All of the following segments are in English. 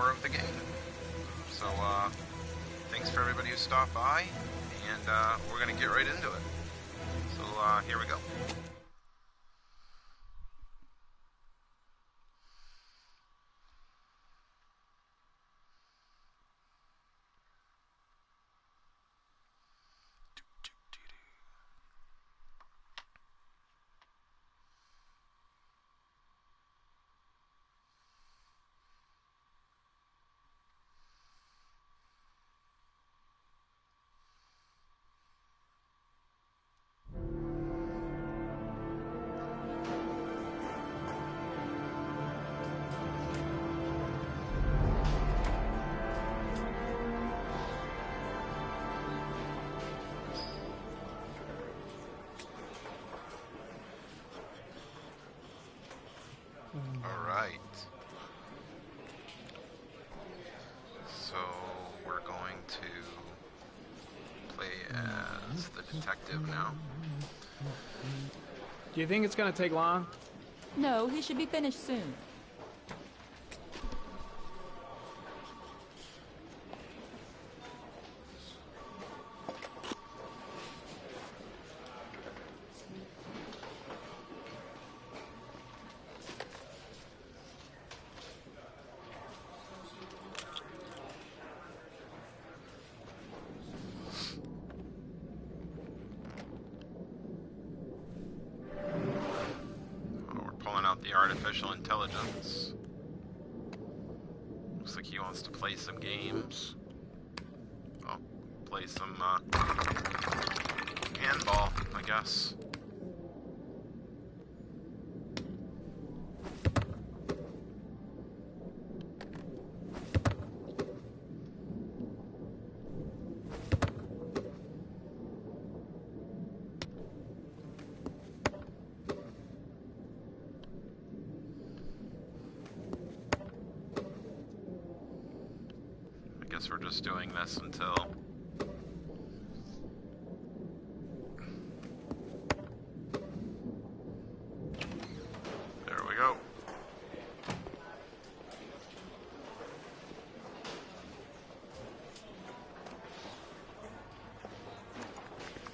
more of the game. So, thanks for everybody who stopped by, and we're going to get right into it. So, here we go. Alright. So, we're going to play as the detective now. Do you think it's gonna take long? No, he should be finished soon. The artificial intelligence. Looks like he wants to play some games. Oh, play some handball, I guess. We're just doing this until there we go.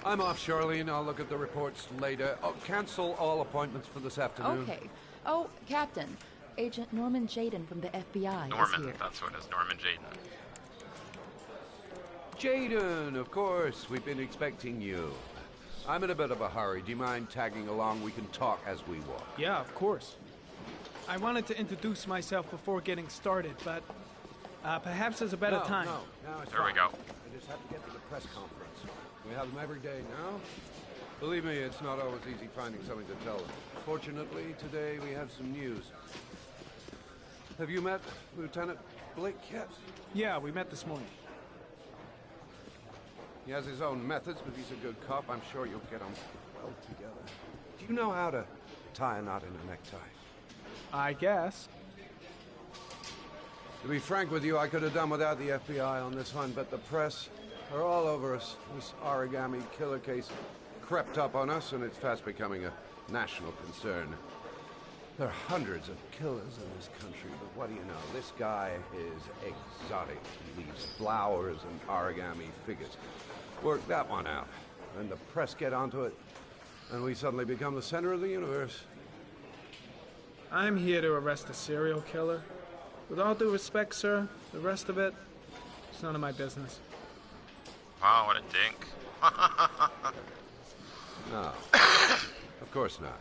I'm off, Charlene. I'll look at the reports later. Oh, cancel all appointments for this afternoon. Okay. Oh, Captain. Agent Norman Jayden from the FBI Norman, is here. that's what it is. Norman Jayden. Jayden, of course. We've been expecting you. I'm in a bit of a hurry. Do you mind tagging along? We can talk as we walk. Yeah, of course. I wanted to introduce myself before getting started, but perhaps there's a better time. No, it's there fine. we go. I just have to get to the press conference. We have them every day now. Believe me, it's not always easy finding something to tell them. Fortunately, today we have some news. Have you met Lieutenant Blake yet? Yeah, we met this morning. He has his own methods, but he's a good cop. I'm sure you'll get on well together. Do you know how to tie a knot in a necktie? I guess. To be frank with you, I could have done without the FBI on this one, but the press are all over us. This origami killer case crept up on us, and it's fast becoming a national concern. There are hundreds of killers in this country, but what do you know? This guy is exotic. He leaves flowers and origami figures. Work that one out. And the press get onto it, and we suddenly become the center of the universe. I'm here to arrest a serial killer. With all due respect, sir, the rest of it, it's none of my business. Wow, what a dink. No, of course not.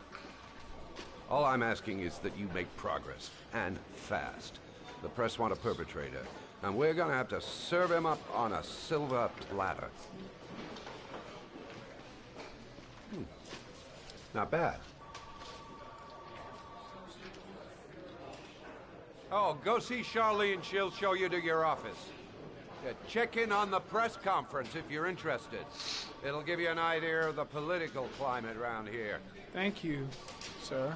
All I'm asking is that you make progress, and fast. The press want a perpetrator, and we're gonna have to serve him up on a silver platter. Not bad. Oh, go see Charlene. She'll show you to your office. Yeah, check in on the press conference if you're interested. It'll give you an idea of the political climate around here. Thank you, sir.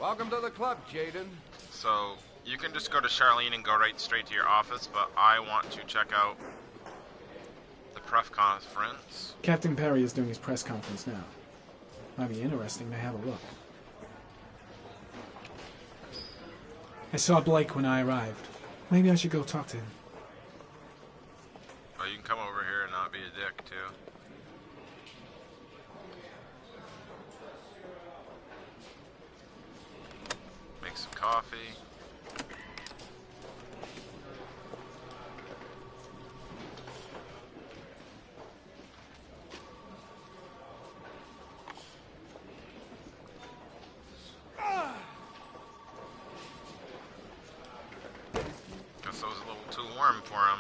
Welcome to the club, Jayden. So, you can just go to Charlene and go right straight to your office, but I want to check out the press conference. Captain Perry is doing his press conference now. Might be interesting to have a look. I saw Blake when I arrived. Maybe I should go talk to him. Oh, you can come over here and not be a dick, too. Make some coffee. Guess it was a little too warm for him.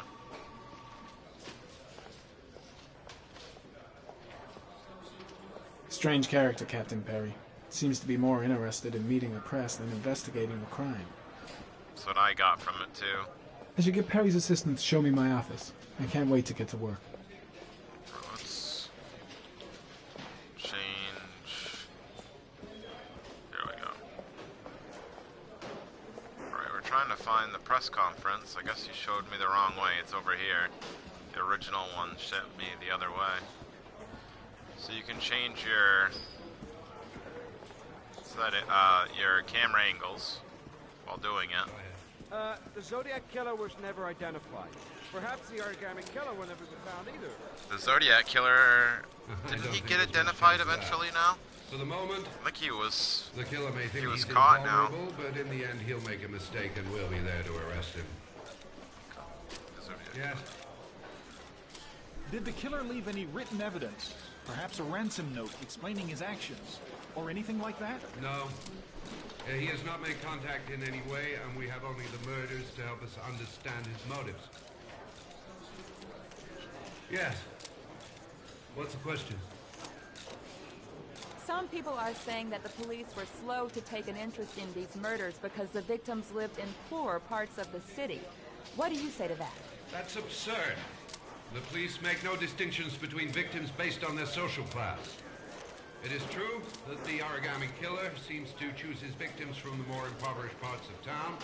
Strange character, Captain Perry. Seems to be more interested in meeting the press than investigating the crime. That's what I got from it, too. I should get Perry's assistant to show me my office. I can't wait to get to work. Let's change. Here we go. Alright, we're trying to find the press conference. I guess you showed me the wrong way. It's over here. The original one sent me the other way. So you can change your your camera angles while doing it. The Zodiac Killer was never identified. Perhaps the Origami Killer will never be found either. The Zodiac Killer, didn't he get identified eventually now? For the moment, I think he was. the killer may think was he's caught now. invulnerable, but in the end he'll make a mistake and we'll be there to arrest him. The Zodiac. Yes. Did the killer leave any written evidence? Perhaps a ransom note explaining his actions? Or anything like that? No. He has not made contact in any way, and we have only the murders to help us understand his motives. Yes. What's the question? Some people are saying that the police were slow to take an interest in these murders because the victims lived in poorer parts of the city. What do you say to that? That's absurd. The police make no distinctions between victims based on their social class. It is true that the Origami Killer seems to choose his victims from the more impoverished parts of town.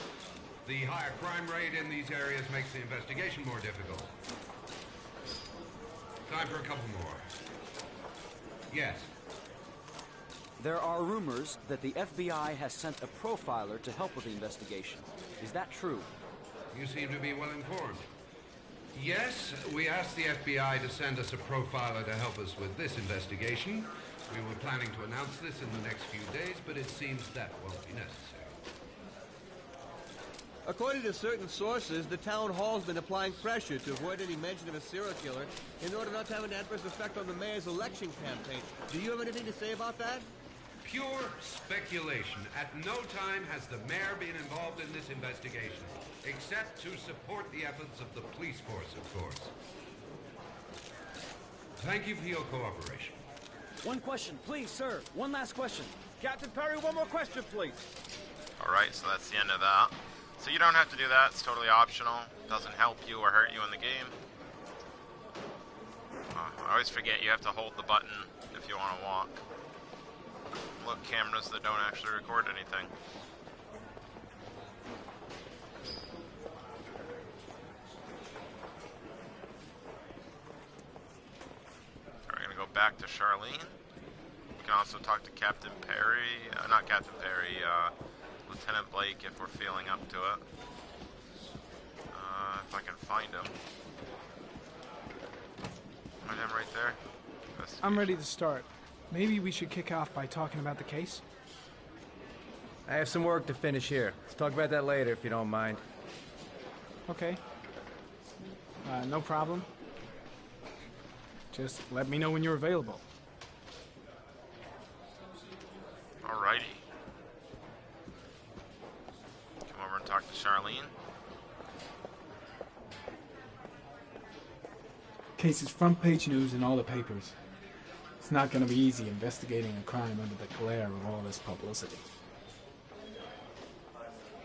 The higher crime rate in these areas makes the investigation more difficult. Time for a couple more. Yes. There are rumors that the FBI has sent a profiler to help with the investigation. Is that true? You seem to be well informed. Yes, we asked the FBI to send us a profiler to help us with this investigation. We were planning to announce this in the next few days, but it seems that won't be necessary. According to certain sources, the town hall's been applying pressure to avoid any mention of a serial killer in order not to have an adverse effect on the mayor's election campaign. Do you have anything to say about that? Pure speculation. At no time has the mayor been involved in this investigation, except to support the efforts of the police force, of course. Thank you for your cooperation. One question, please, sir. One last question. Captain Perry, one more question, please. Alright, so that's the end of that. So you don't have to do that, it's totally optional. Doesn't help you or hurt you in the game. I always forget you have to hold the button if you want to walk. Look, cameras that don't actually record anything. We're gonna go back to Charlene. We can also talk to Captain Perry, not Captain Perry, Lieutenant Blake if we're feeling up to it. If I can find him. Find him right there. I'm ready to start. Maybe we should kick off by talking about the case? I have some work to finish here. Let's talk about that later if you don't mind. Okay. No problem. Just let me know when you're available. Alrighty. Come over and talk to Charlene. Case is front page news in all the papers. It's not going to be easy investigating a crime under the glare of all this publicity.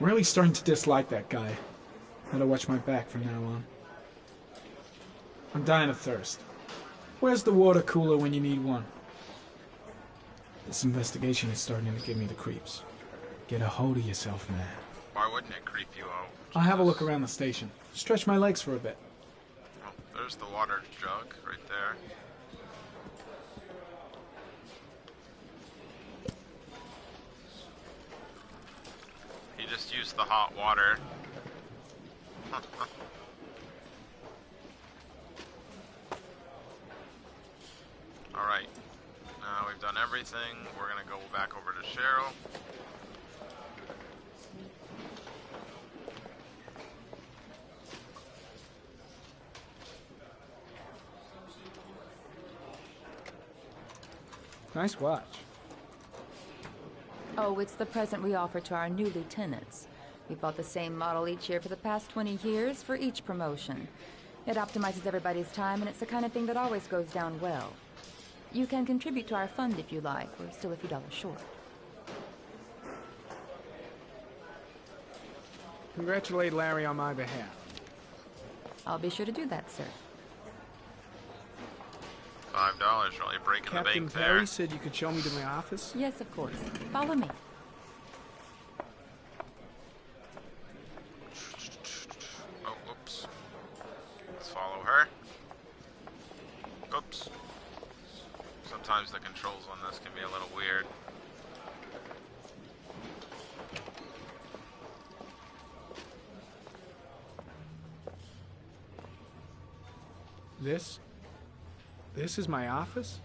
I'm really starting to dislike that guy. Better watch my back from now on. I'm dying of thirst. Where's the water cooler when you need one? This investigation is starting to give me the creeps. Get a hold of yourself, man. Why wouldn't it creep you out? I'll have a look around the station. Stretch my legs for a bit. Oh, there's the water jug right there. He just used the hot water Alright. Now we've done everything. We're gonna go back over to Cheryl. Nice watch. Oh, it's the present we offer to our new lieutenants. We bought the same model each year for the past 20 years for each promotion. It optimizes everybody's time, and it's the kind of thing that always goes down well. You can contribute to our fund if you like. We're still a few dollars short. Congratulate Larry on my behalf. I'll be sure to do that, sir. $5 really breaking the Captain bank there. Perry said you could show me to my office? Yes, of course. Follow me. Oh, whoops. Let's follow her. Oops. Sometimes the controls on this can be a little weird. This is my office?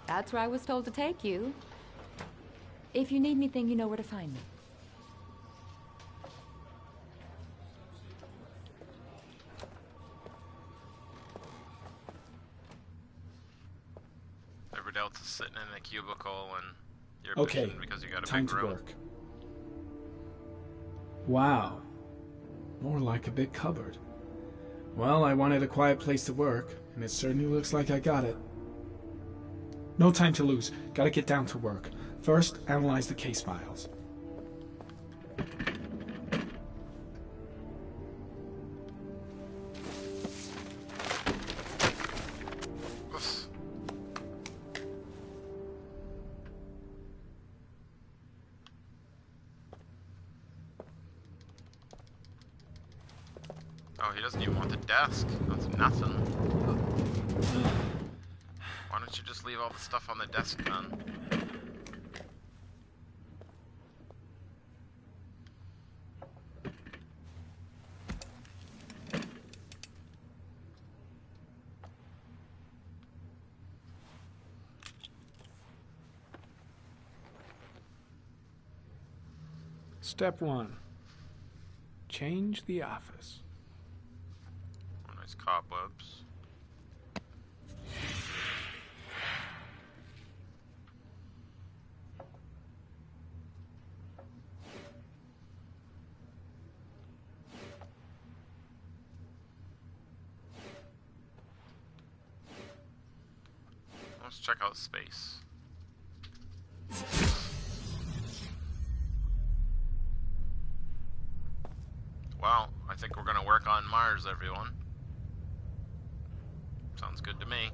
That's where I was told to take you. If you need anything, you know where to find me. Everybody else is sitting in a cubicle and you're Okay, pushing because you got a time big to room. work. Wow. More like a big cupboard. Well, I wanted a quiet place to work, and it certainly looks like I got it. No time to lose. Gotta get down to work. First, analyze the case files. Oof. Oh, he doesn't even want the desk. That's nothing. Why don't you just leave all the stuff on the desk then? Step 1. Change the office. Oh, nice cobwebs. Let's check out space. Well, I think we're gonna work on Mars, everyone. Sounds good to me.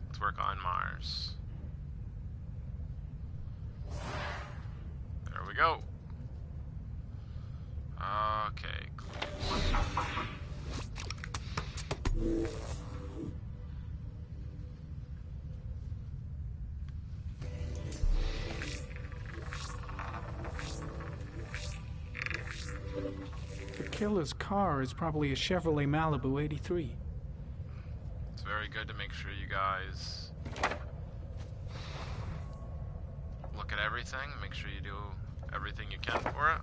Let's work on Mars. There we go. Okay, cool. The killer's car is probably a Chevrolet Malibu 83. It's very good to make sure you guys look at everything, make sure you do everything you can for it.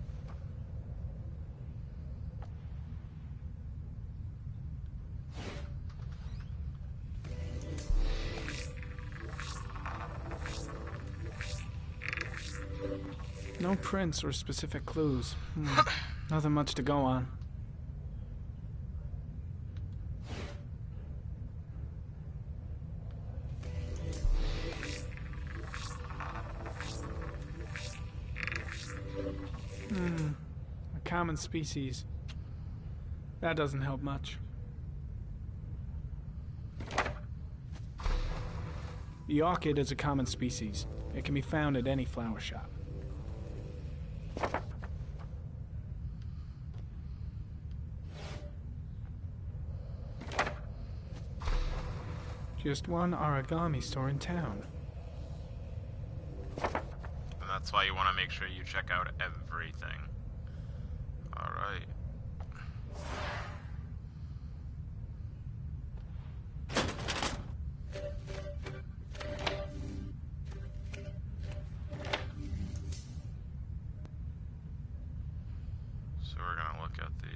No prints or specific clues. Nothing much to go on. A common species. That doesn't help much. The orchid is a common species. It can be found at any flower shop. Just one origami store in town. And that's why you want to make sure you check out everything. Alright. So we're gonna look at the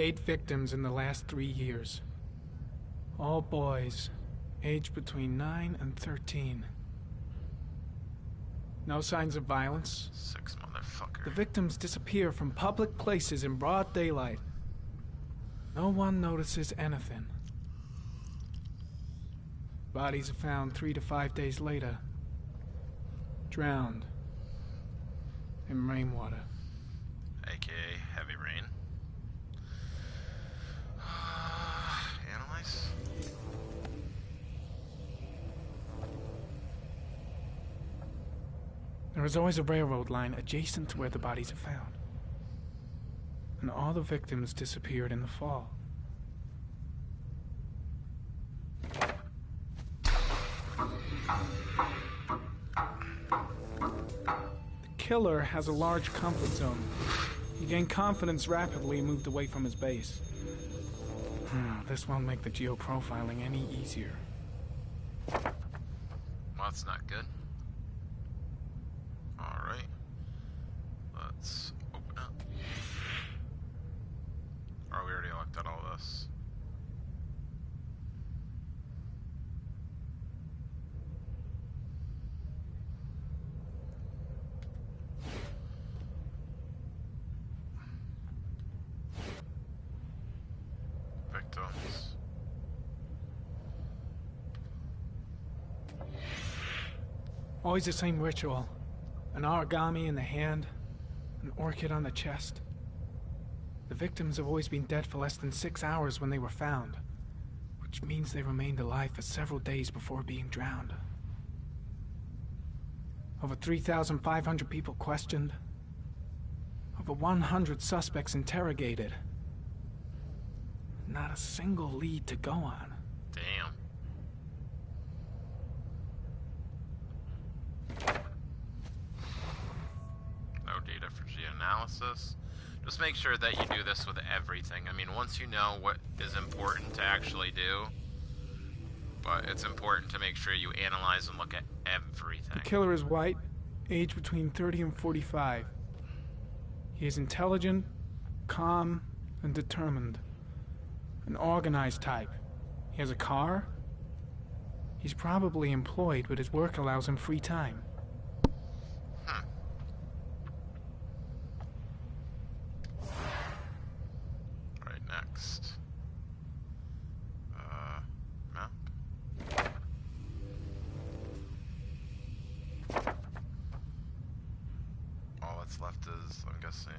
8 victims in the last 3 years. All boys, aged between 9 and 13. No signs of violence. 6 motherfucker. The victims disappear from public places in broad daylight. No one notices anything. Bodies are found 3 to 5 days later. Drowned in rainwater. AKA heavy rain. Analyze. There is always a railroad line adjacent to where the bodies are found. And all the victims disappeared in the fall. The killer has a large comfort zone. He gained confidence rapidly and moved away from his base. This won't make the geoprofiling any easier. Well, that's not good. Alright. Let's open up. Oh, we already looked at all this. Victims. Always the same ritual. An origami in the hand, an orchid on the chest. The victims have always been dead for less than 6 hours when they were found, which means they remained alive for several days before being drowned. Over 3,500 people questioned. Over 100 suspects interrogated. Not a single lead to go on. Damn. No data for geoanalysis. Just make sure that you do this with everything. I mean, once you know what is important to actually do, but it's important to make sure you analyze and look at everything. The killer is white, aged between 30 and 45. He is intelligent, calm, and determined. An organized type. He has a car. He's probably employed, but his work allows him free time. Right, next. Map. All that's left is, I'm guessing,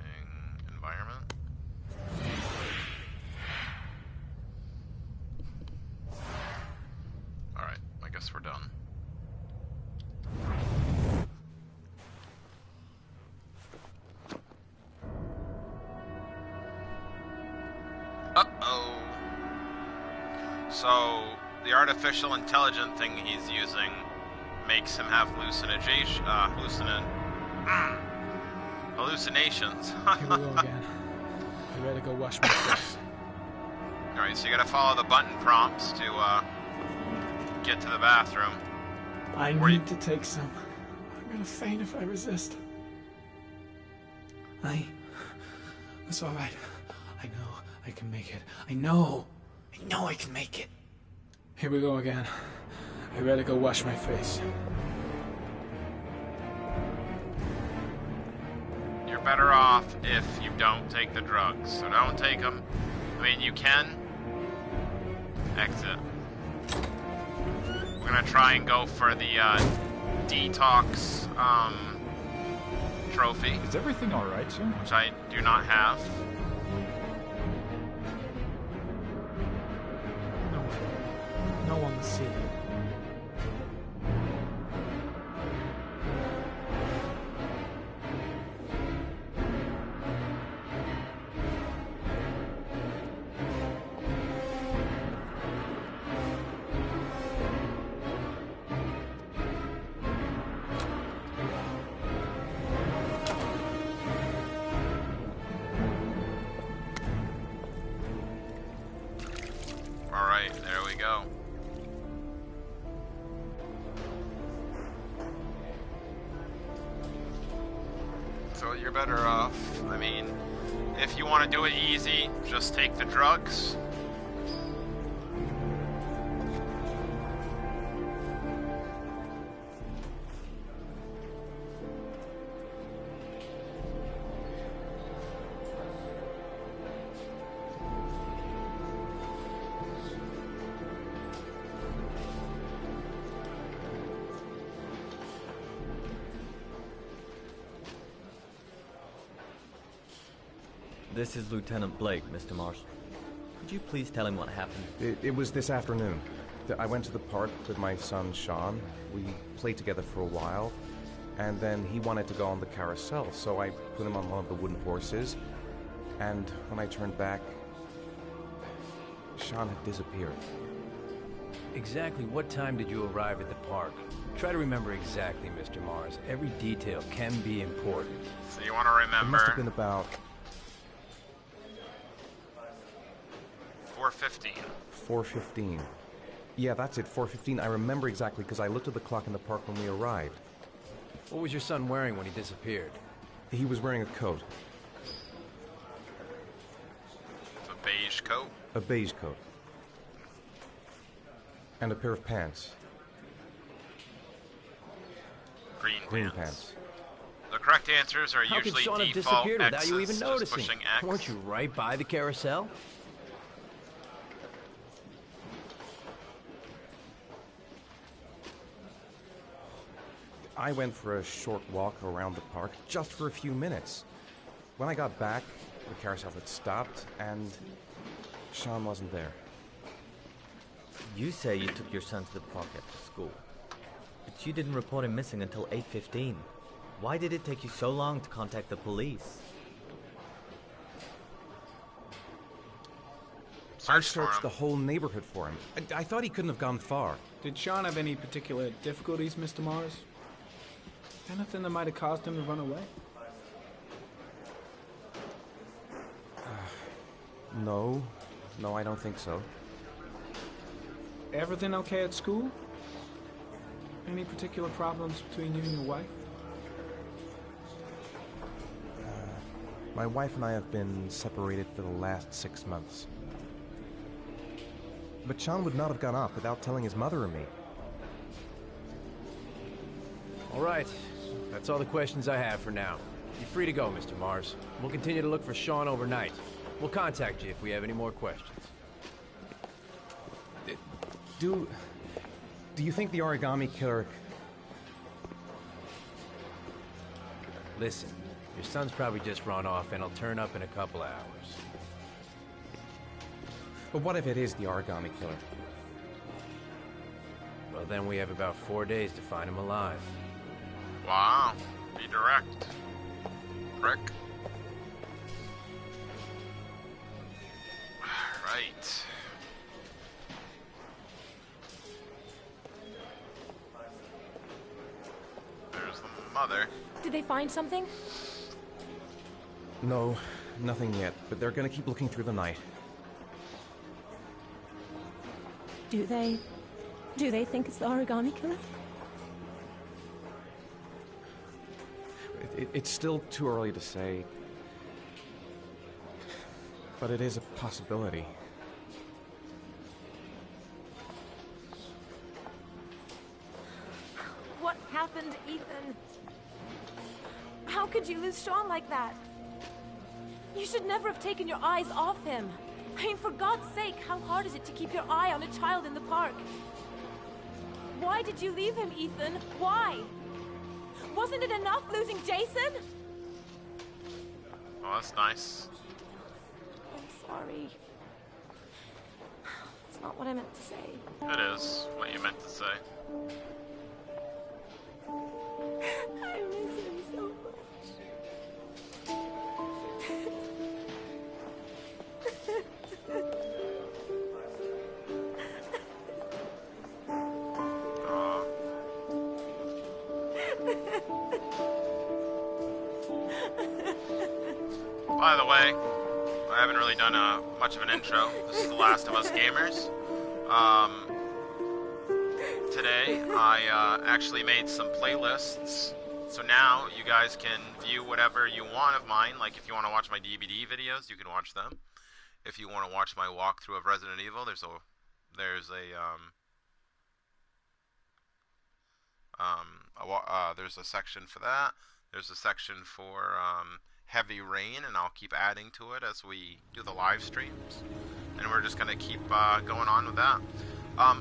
environment. Alright, I guess we're done. Uh-oh. So, the artificial intelligent thing he's using makes him have hallucinations. Here we go again. I better go wash my face. Alright, so you gotta follow the button prompts to, get to the bathroom. I need to take some. I'm gonna faint if I resist. It's alright. I know I can make it. I know I can make it. Here we go again. I better go wash my face. You're better off if you don't take the drugs, so don't take them. I mean, you can exit. We're gonna try and go for the detox trophy, Is everything all right, sir? which I do not have. No one will see. So you're better off. I mean, if you want to do it easy, just take the drugs. This is Lieutenant Blake, Mr. Marsh. Could you please tell him what happened? It was this afternoon. I went to the park with my son, Sean. We played together for a while, and then he wanted to go on the carousel, so I put him on one of the wooden horses, and when I turned back, Sean had disappeared. Exactly what time did you arrive at the park? Try to remember exactly, Mr. Mars. Every detail can be important. So you want to remember... It must have been about... 4:15. 4:15. Yeah, that's it, 4:15. I remember exactly because I looked at the clock in the park when we arrived. What was your son wearing when he disappeared? He was wearing a coat. It's a beige coat? A beige coat. And a pair of pants. Green pants. The correct answers are How could usually Sean have default disappeared without you even X's, just noticing? pushing X. Weren't you right by the carousel? I went for a short walk around the park, just for a few minutes. When I got back, the carousel had stopped, and Sean wasn't there. You say you took your son to the park after school, but you didn't report him missing until 8:15. Why did it take you so long to contact the police? I searched the whole neighborhood for him. I thought he couldn't have gone far. Did Sean have any particular difficulties, Mr. Mars? Anything that might have caused him to run away? No, I don't think so. Everything okay at school? Any particular problems between you and your wife? My wife and I have been separated for the last 6 months. But Sean would not have gone off without telling his mother or me. All right. That's all the questions I have for now. You're free to go, Mr. Mars. We'll continue to look for Sean overnight. We'll contact you if we have any more questions. Do you think the origami killer... Listen, your son's probably just run off and he'll turn up in a couple hours. But what if it is the origami killer? Well, then we have about 4 days to find him alive. Wow. Be direct. Prick. Right. There's the mother. Did they find something? No, nothing yet, but they're gonna keep looking through the night. Do they think it's the origami killer? It's still too early to say, but it is a possibility. What happened, Ethan? How could you lose Sean like that? You should never have taken your eyes off him. I mean, for God's sake, how hard is it to keep your eye on a child in the park? Why did you leave him, Ethan? Why? Wasn't it enough losing Jason? Oh, that's nice. I'm sorry. It's not what I meant to say. It is what you meant to say. I miss him so much. By the way, I haven't really done much of an intro. This is The Last of Us Gamers. Today, I actually made some playlists So now you guys can view whatever you want of mine. Like if you want to watch my DVD videos, you can watch them. If you want to watch my walkthrough of Resident Evil, there's a section for that. There's a section for Heavy Rain, and I'll keep adding to it as we do the live streams. And we're just gonna keep going on with that.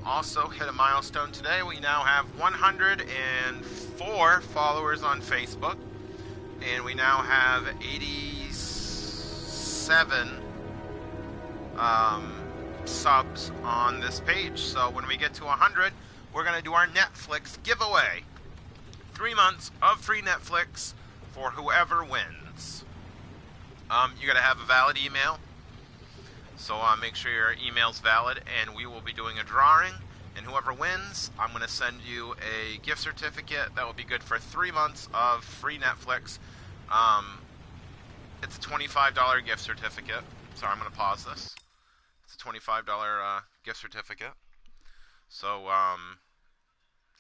Also hit a milestone today. We now have 104 followers on Facebook, and we now have 87 subs on this page. So when we get to 100, we're going to do our Netflix giveaway. 3 months of free Netflix for whoever wins. You got to have a valid email. So make sure your email's valid, and we will be doing a drawing. And whoever wins, I'm going to send you a gift certificate that will be good for 3 months of free Netflix. It's a $25 gift certificate. Sorry, I'm going to pause this. It's a $25 gift certificate. So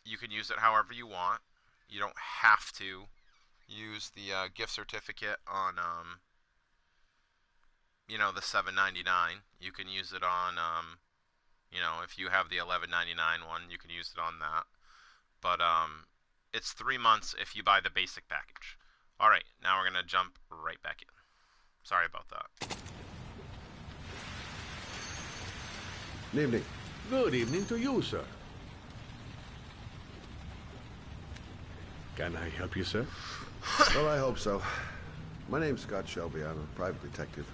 you can use it however you want. You don't have to use the gift certificate on you know, the $7.99. You can use it on you know, if you have the $11.99 one, you can use it on that. But it's 3 months if you buy the basic package. All right, now we're gonna jump right back in. Sorry about that. Good evening. Good evening to you, sir. Can I help you, sir? Well, I hope so. My name's Scott Shelby. I'm a private detective.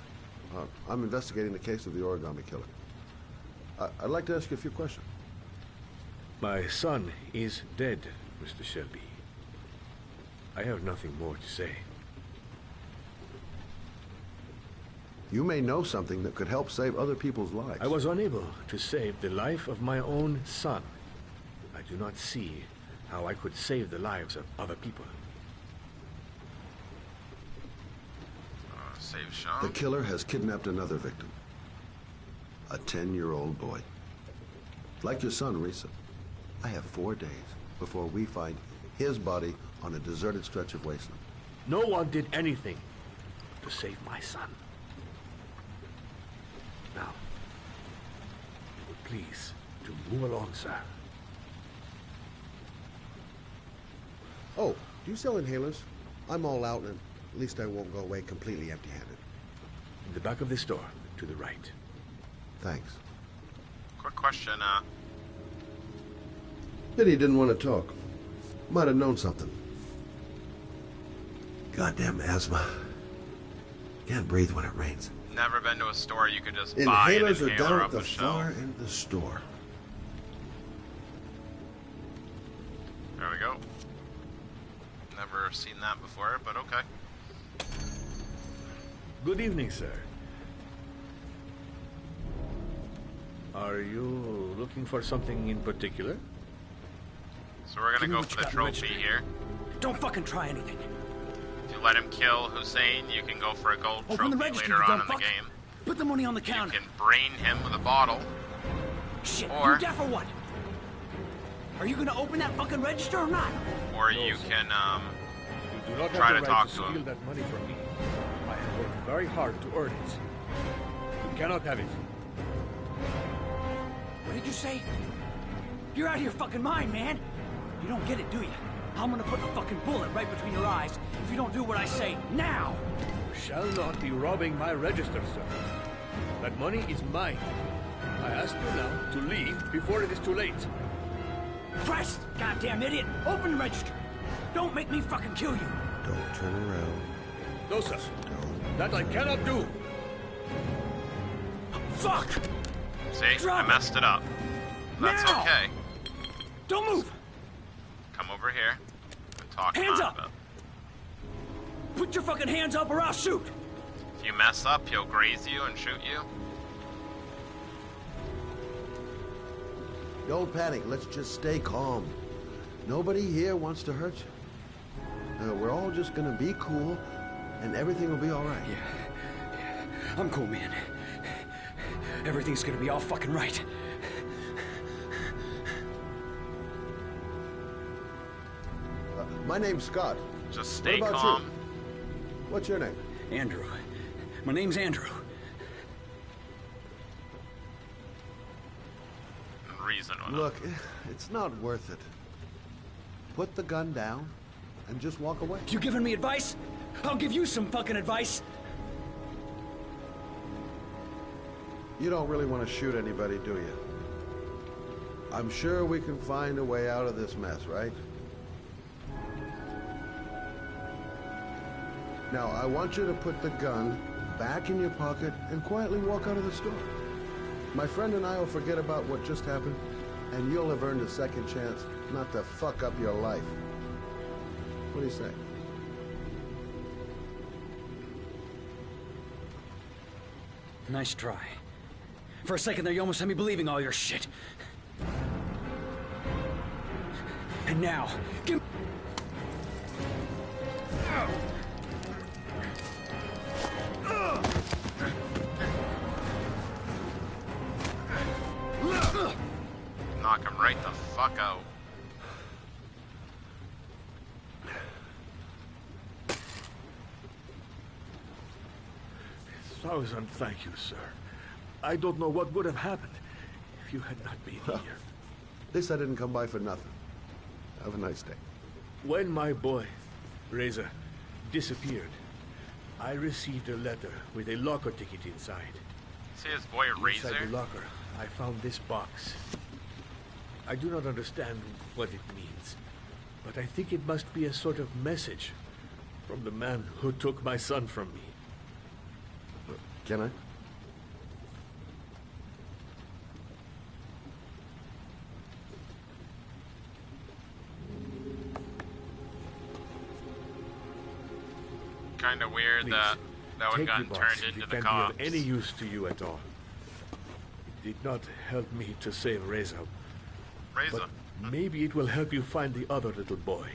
I'm investigating the case of the Origami Killer. I'd like to ask you a few questions. My son is dead, Mr. Shelby. I have nothing more to say. You may know something that could help save other people's lives. I was unable to save the life of my own son. I do not see how I could save the lives of other people. Save Sean. The killer has kidnapped another victim. A 10-year-old boy. Like your son, Risa. I have 4 days before we find his body on a deserted stretch of wasteland. No one did anything to save my son. Now, please, to move along, sir. Oh, do you sell inhalers? I'm all out, and at least I won't go away completely empty-handed. In the back of this door, to the right. Thanks. Quick question, Pity he didn't want to talk. Might have known something. Goddamn asthma. Can't breathe when it rains. Never been to a store you could just buy an Inhalers are inhaler down off at the the shelf. far end of the store. There we go. Never seen that before, but okay. Good evening, sir. Are you looking for something in particular? So we're gonna go for the trophy here. Don't fucking try anything. If you let him kill Hussein, you can go for a gold Open the trophy register, later you on dumb in the fuck. game. Put the money on the You counter. can brain him with a bottle. Shit, Or- you deaf or what? Are you gonna open that fucking register or not? Or you can You do not try have to the talk right to to steal him. that money from me. I have worked very hard to earn it. You cannot have it. What did you say? You're out of your fucking mind, man. You don't get it, do you? I'm gonna put a fucking bullet right between your eyes if you don't do what I say now. You shall not be robbing my register, sir. That money is mine. I ask you now to leave before it is too late. Christ, goddamn idiot! Open the register. Don't make me fucking kill you. Don't turn around. No, sir. Don't. That I cannot do. Fuck! See, I Drop it. messed it up. That's Now! okay. Don't move. Come over here and talk Hands about up. it. Put your fucking hands up or I'll shoot. If you mess up, he'll graze you and shoot you. Don't panic. Let's just stay calm. Nobody here wants to hurt you. We're all just gonna be cool, and everything will be all right. Yeah. I'm cool, man. Everything's gonna be all fucking right. My name's Scott. Just stay what about calm. You? What's your name? Andrew. My name's Andrew. Reason with Look, it's not worth it. Put the gun down and just walk away. You giving me advice? I'll give you some fucking advice. You don't really want to shoot anybody, do you? I'm sure we can find a way out of this mess, right? Now, I want you to put the gun back in your pocket and quietly walk out of the store. My friend and I will forget about what just happened, and you'll have earned a second chance not to fuck up your life. What do you say? Nice try. For a second there, you almost had me believing all your shit. And now, give... Knock him right the fuck out. 1,000 thank you, sir. I don't know what would have happened if you had not been here. At least I didn't come by for nothing. Have a nice day. When my boy, Reza, disappeared, I received a letter with a locker ticket inside. See his boy Razor? Inside the locker, I found this box. I do not understand what it means, but I think it must be a sort of message from the man who took my son from me. Can I? Kind of weird Please, that would take have the gotten box turned if into it the can cops. be of any use to you at all. It did not help me to save Reza. Reza. But maybe it will help you find the other little boy.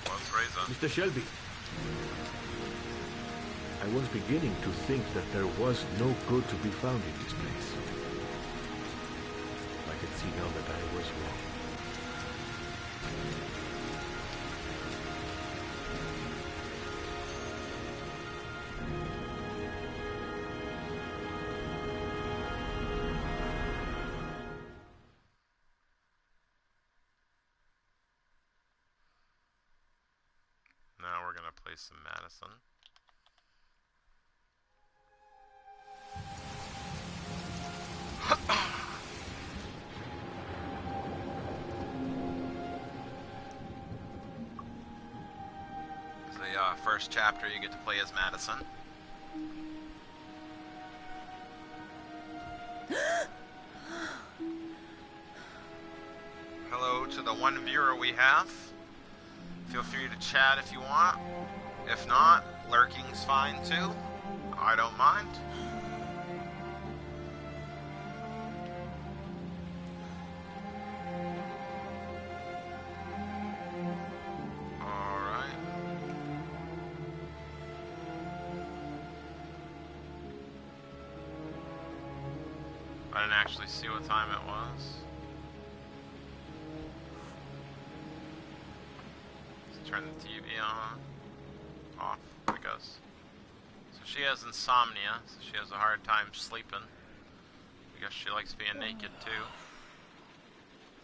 What's Reza? Mr. Shelby. I was beginning to think that there was no good to be found in this place. I can see now that I was wrong. Now we're gonna play some Madison. The first chapter you get to play as Madison. Hello to the one viewer we have. Feel free to chat if you want. If not, lurking's fine too. I don't mind. Alright. I didn't actually see what time it was. Turn the TV on, off, I guess. So she has insomnia, so she has a hard time sleeping. I guess she likes being naked too.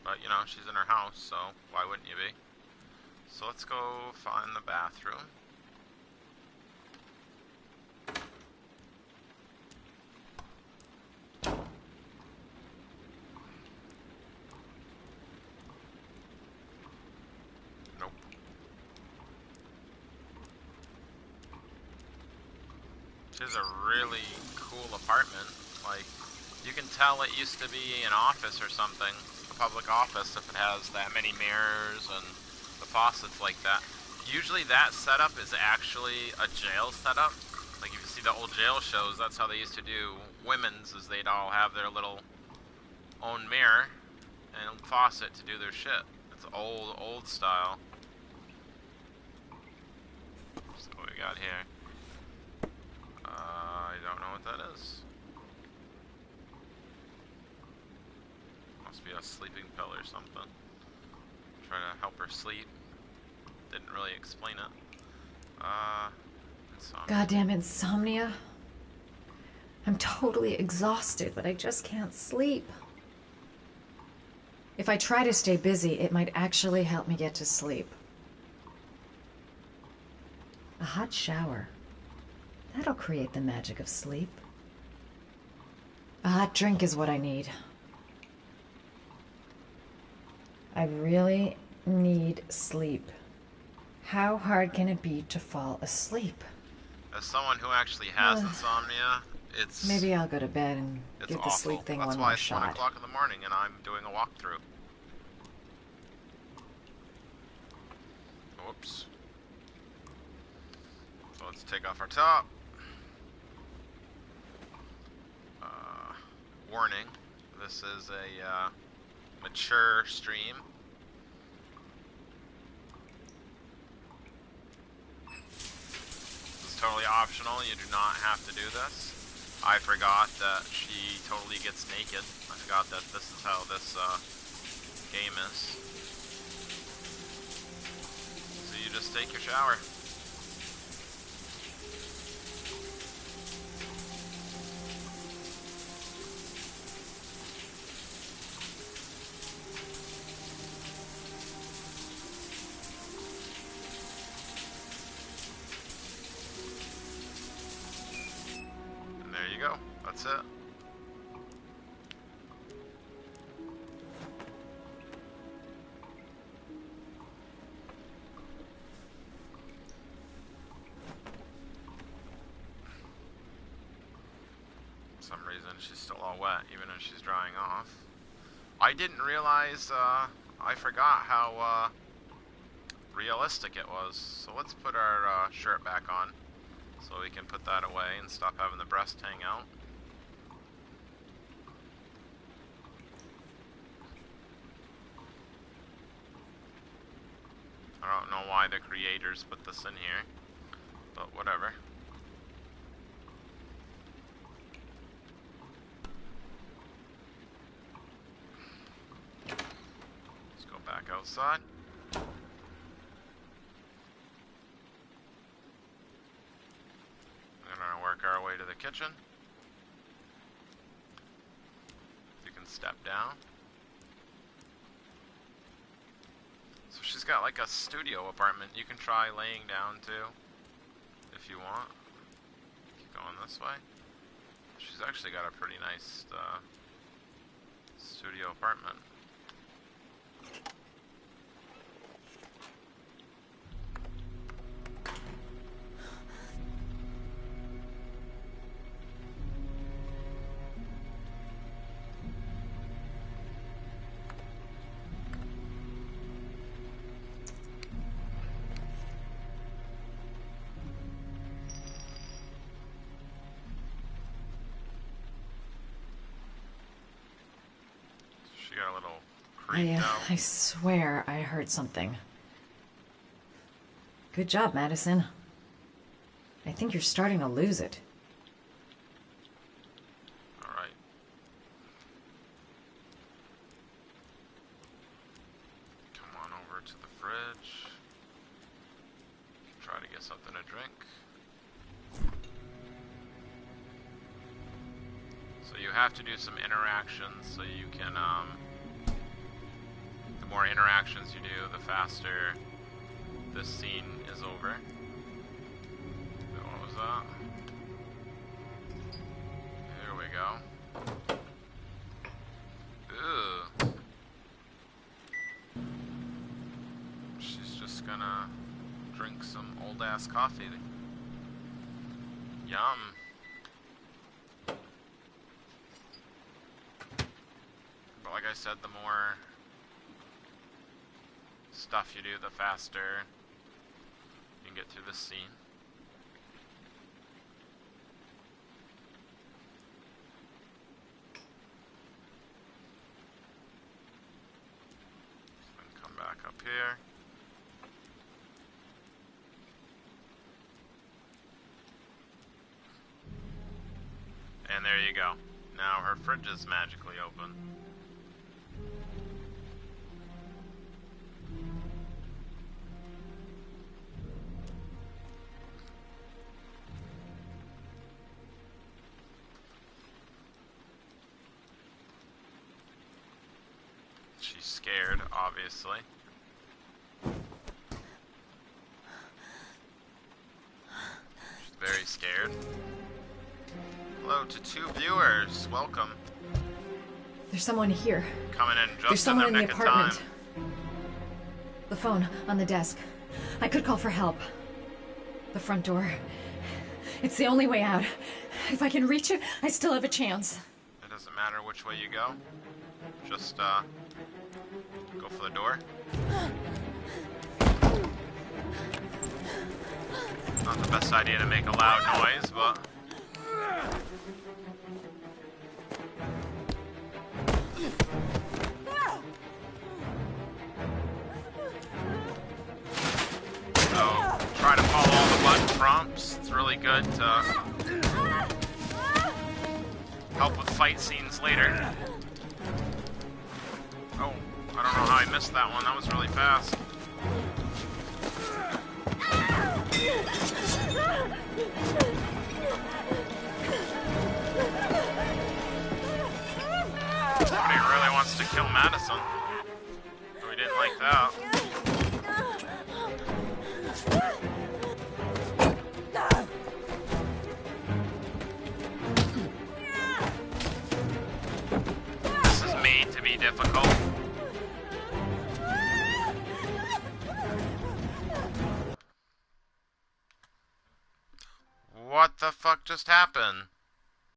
But you know, she's in her house, so why wouldn't you be? So let's go find the bathroom. This is a really cool apartment. Like, you can tell it used to be an office or something, a public office, if it has that many mirrors and the faucets like that. Usually that setup is actually a jail setup. Like, if you see the old jail shows, that's how they used to do women's, is they'd all have their little own mirror and faucet to do their shit. It's old style. So what we got here? I don't know what that is. Must be a sleeping pill or something. Try to help her sleep. Didn't really explain it. Insomnia. Goddamn insomnia. I'm totally exhausted, but I just can't sleep. If I try to stay busy, it might actually help me get to sleep. A hot shower. That'll create the magic of sleep. A hot drink is what I need. I really need sleep. How hard can it be to fall asleep? As someone who actually has insomnia, it's... Maybe I'll go to bed and give the sleep thing one more shot. That's why it's 1 o'clock in the morning and I'm doing a walkthrough. Whoops. So let's take off our top. Warning, this is a mature stream. This is totally optional, you do not have to do this. I forgot that she totally gets naked. I forgot that this is how this game is. So you just take your shower. That's it. For some reason she's still all wet, even if she's drying off. I didn't realize, I forgot how realistic it was. So let's put our shirt back on so we can put that away and stop having the breast hang out. I don't know why the creators put this in here, but whatever. Let's go back outside. We're gonna work our way to the kitchen. You can step down. So she's got like a studio apartment. You can try laying down too, if you want. Keep going this way. She's actually got a pretty nice studio apartment. She got a little creeped out. I swear I heard something. Good job, Madison. I think you're starting to lose it. Alright. Come on over to the fridge. Try to get something to drink. So you have to do some interactions so you can, the more interactions you do, the faster this scene is over. What was that? There we go. Ew. She's just gonna drink some old ass coffee. Yum. But like I said, the more stuff you do, the faster you can get through this scene. Then come back up here. And there you go. Now her fridge is magically open. scared, obviously. She's very scared. Hello to 2 viewers. Welcome. There's someone here. Coming in There's just in someone their in the nick of time. apartment. The phone on the desk. I could call for help. The front door. It's the only way out. If I can reach it, I still have a chance. It doesn't matter which way you go. Just, go for the door. Not the best idea to make a loud noise, but... So, try to follow all the button prompts. It's really good to help with fight scenes later. Oh, I don't know how I missed that one. That was really fast. Somebody really wants to kill Madison. We didn't like that. This is made to be difficult. What the fuck just happened?